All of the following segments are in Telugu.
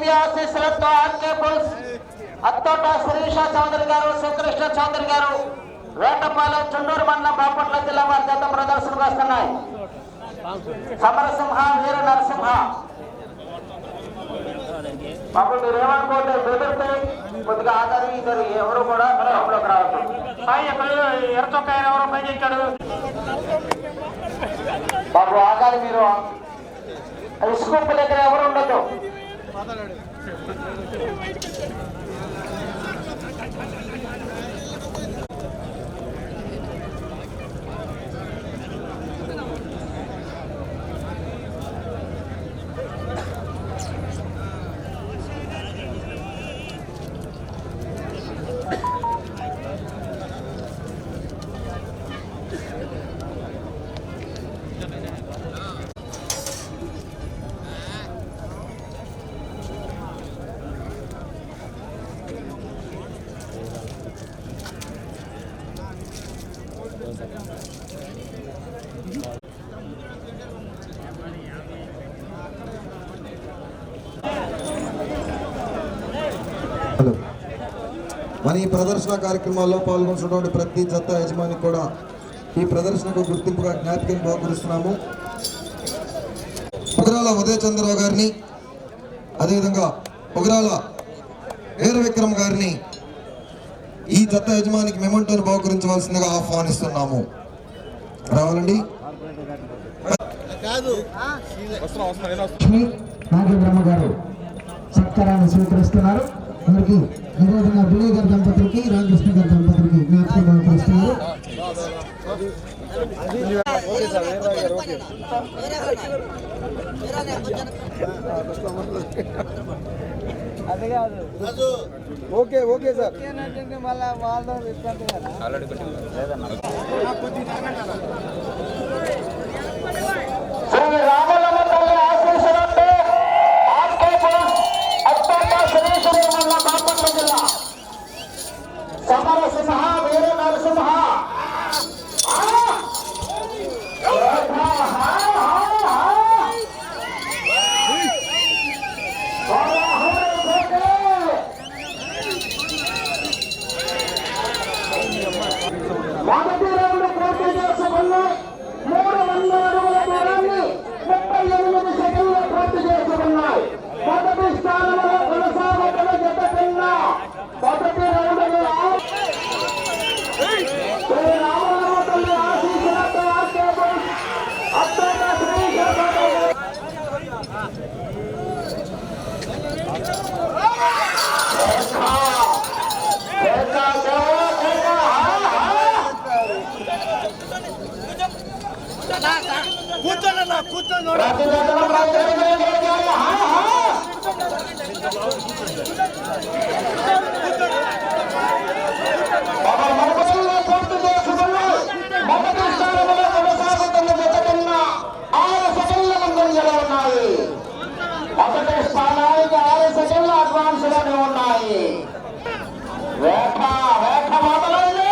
దివ్య ఆశీస్సులతో ఆర్కే బుల్స్ అత్తోట శిరీష చౌదరి గారు, శ్రీకృష్ణ చౌదరి గారు, వేటపాలెం చుండూరు మండలం బాపట్ల జిల్లా వారి జత ప్రదర్శనకు వస్తున్నాయి. సమరసింహ వీర నరసింహ. బాబు మీరు ఏమనుకోండి, బెదిరితే కొద్దిగా ఆధారి ఇద్దరు ఎవరు కూడా లోపలికి రావద్దు. ఎర్రచొక్క ఎవరో పై చేశాడు బాబు, ఆధారి మీరు స్కూప్ దగ్గర ఎవరు ఉండదు. మన ఈ ప్రదర్శన కార్యక్రమాల్లో పాల్గొంటున్నటువంటి ప్రతి జత యజమాని కూడా ఈ ప్రదర్శనకు గుర్తింపుగా జ్ఞాపికను బహుకరిస్తున్నాము. పొగరాల ఉదయచంద్రరావు గారిని, అదేవిధంగా పొగరాల వీర విక్రమ్ గారిని ఈ జత యజమానికి మెమంటోను బహుకరించవలసిందిగా ఆహ్వానిస్తున్నాము. రావాలండి. నాగేంద్రమ్మ గారు సత్కారాన్ని స్వీకరిస్తున్నారు. వారికి అదేవిధంగా బిల్లయ్య గారి దంపతులకి, రామకృష్ణ గారి దంపతులకి జ్ఞాపకం బహుకరిస్తున్నారు. Okay okay sir. Samarasimha Veera Narasimha. మొదటి రౌండ్ పూర్తి చేసుకున్నాయి. 300 అడుగుల దూరాన్ని 38 సెకండ్లు పూర్తి చేసుకున్నాయి. మొదటి స్థానంలో కొనసాగుతున్న జత కన్నా మొదటి రౌండ్ మొదటి స్థానానికి 6 సెకండ్లు అడ్వాన్స్ గానే ఉన్నాయి. వేట వేట మొదలైంది.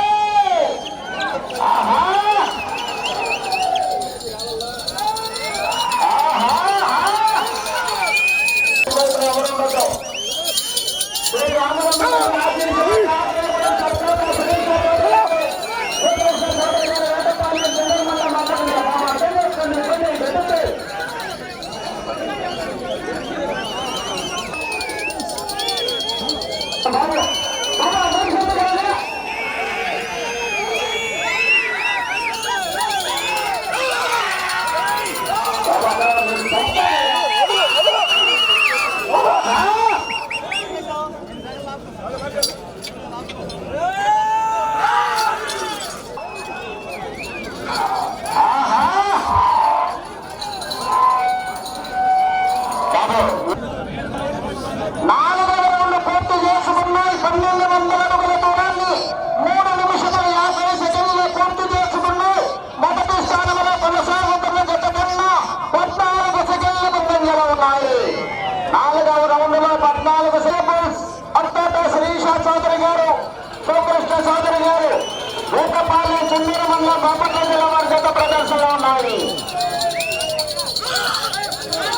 వేటపాలెం చుండూరు మండలం బాపట్ల జిల్లా వారి జత ప్రదర్శనలో ఉన్నాయి.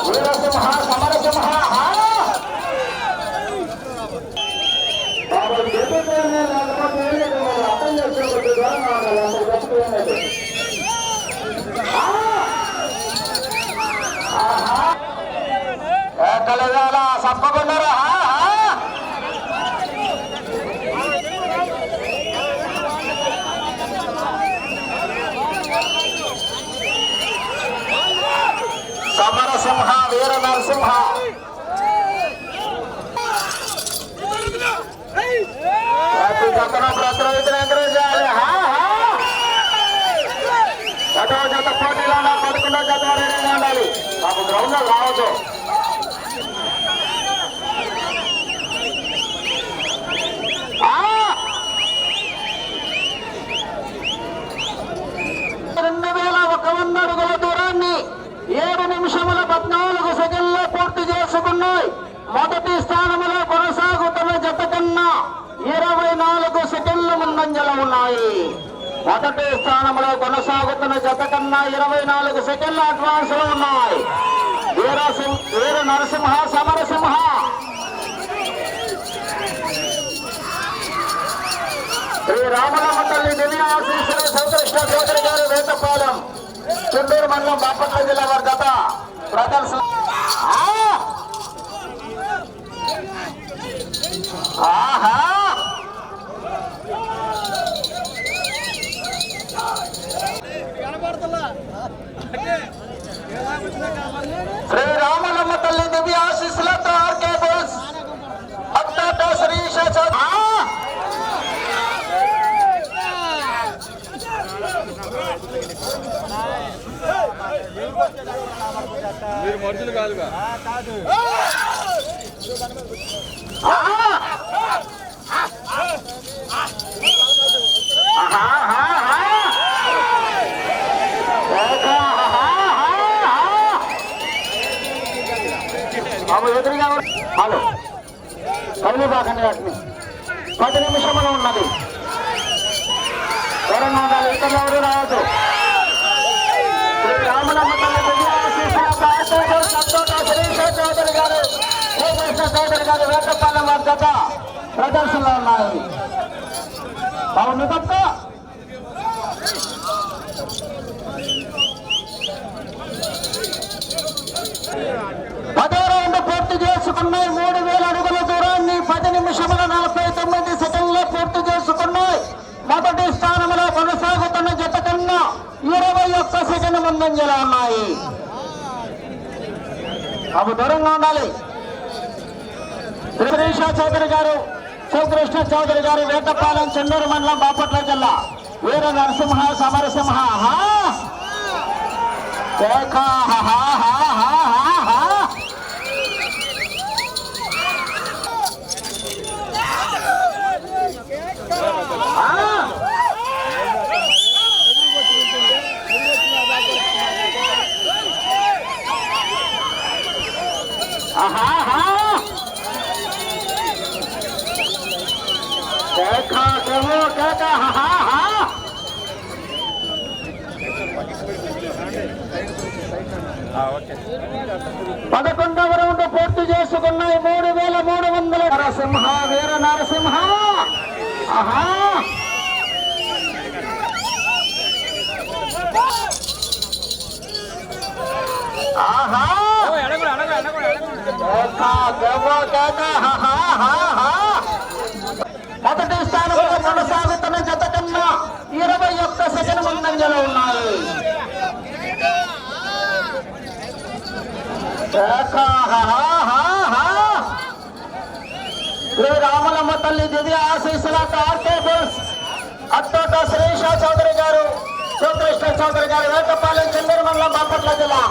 వీరసింహ సమరసింహ తప్పకుండా సమరసింహ వీర నరసింహ ప్రతి జతను ప్రతి రైతులు ఎంకరేజ్ చేయాలి. ఒకటో జత పోటీలో ఉన్న 11వ జత రెడీగా ఉండాలి. మాకు గ్రౌండ్ లో రావద్దు. అడుగుల దూరాన్ని 7 నిమిషముల 14 సెకండ్లో పూర్తి చేసుకున్నాయి. మొదటి స్థానంలో కొనసాగుతున్న జత కన్నా 24 సెకండ్లు ముందంజలో ఉన్నాయి. మొదటి స్థానంలో కొనసాగుతున్న జత కన్నా 24 సెకండ్ల అడ్వాన్స్ లో ఉన్నాయి. వీర నరసింహ సమరసింహ శ్రీ రామలమ్మ తల్లి దివ్య ఆశీస్సులు శివకృష్ణ చౌదరి గారు వేటపాలెం చుండూరు మండలం బాపట్ల జిల్లా వారి గత ప్రదర్శన. ఆహా శ్రీ రామలమ్మ తల్లి దివ్య ఆశీస్సులతో ఆర్కే బోస్ అత్తాట శ్రీష మీరు మనుషులు కాదుగా. ఎదురుగా హలో కదిలిబాకండి వాటిని 10 నిమిషములు ఉన్నది. ఎవరన్నా ఉండాలి, ఇతరులు ఎవరు రావద్దు. రామలమ్మ తల్లి శ్రీష చౌదరి గారు శ్రీకృష్ణ చౌదరి గారు వేటపాలెం వారి జత ప్రదర్శనలో ఉన్నాయి. బాగుంది తప్ప పదో రౌండ్ పూర్తి చేసుకున్నాయి. 3000 అడుగుల దూరాన్ని 10 నిమిషముల 49 సెకండ్లో పూర్తి చేసుకున్నాయి. మొదటి స్థానంలో కొనసాగుతున్న జత కన్నా 21 సెకండ్ ముందంజలో ఉన్నాయి. అవి దూరంగా ఉండాలి. శ్రీష చౌదరి గారు శివకృష్ణ చౌదరి గారు వేటపాలెం చెన్నూరు మండలం బాపట్ల జిల్లా వీర నరసింహ సమరసింహ పదకొండవ రౌండ్ పూర్తి చేసుకున్నాయి. 3300 నరసింహ వీర నరసింహ మొదటి స్థానంలో కొనసాగుతున్న జత కన్నా 21 సెకండ్ ముందంజలో ఉన్నాయి. శ్రీ రామలమ్మ తల్లి దివ్య ఆశీస్సులతో ఆర్కే బోస్ అత్తోట శ్రీష చౌదరి గారు శివకృష్ణ చౌదరి గారు వేటపాలెం చెన్నూరు మండలం బాపట్ల జిల్లా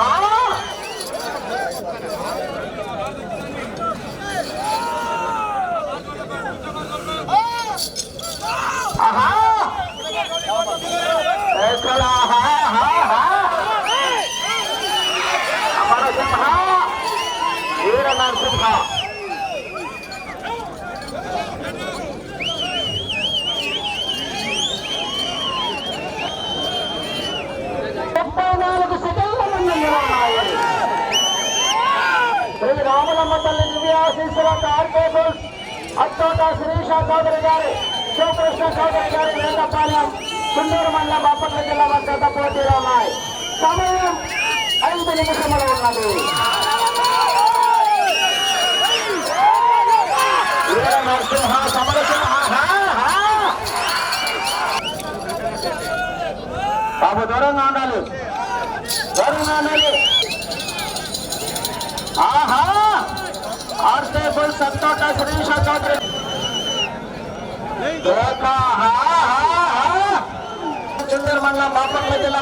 వీర నరసింహ శ్రీ రామలమ్మ తల్లి దివ్య ఆశీస్సులతో ఆర్కే బోస్ అత్తోట శ్రీష చౌదరి గారు శివకృష్ణ చౌదరి గారి వేటపాలెం చుండూరు మండలం బాపట్ల జిల్లా వద్ద పోటీలో ఉన్నాయి. సమయం 5 నిమిషములు ఉన్నది. సమరసింహ సమరసింహ బాబు దూరంగా ఉండాలి దూరంగా ఉండాలి ఆహా కానిస్టేబుల్ సంతోట శిరీష చౌదరి చుందూరు మండలం బాపట్ల జిల్లా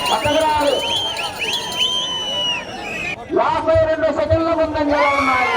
పక్కరాలు 52 సెకండ్ల ముందంజలో ఉన్నాయి.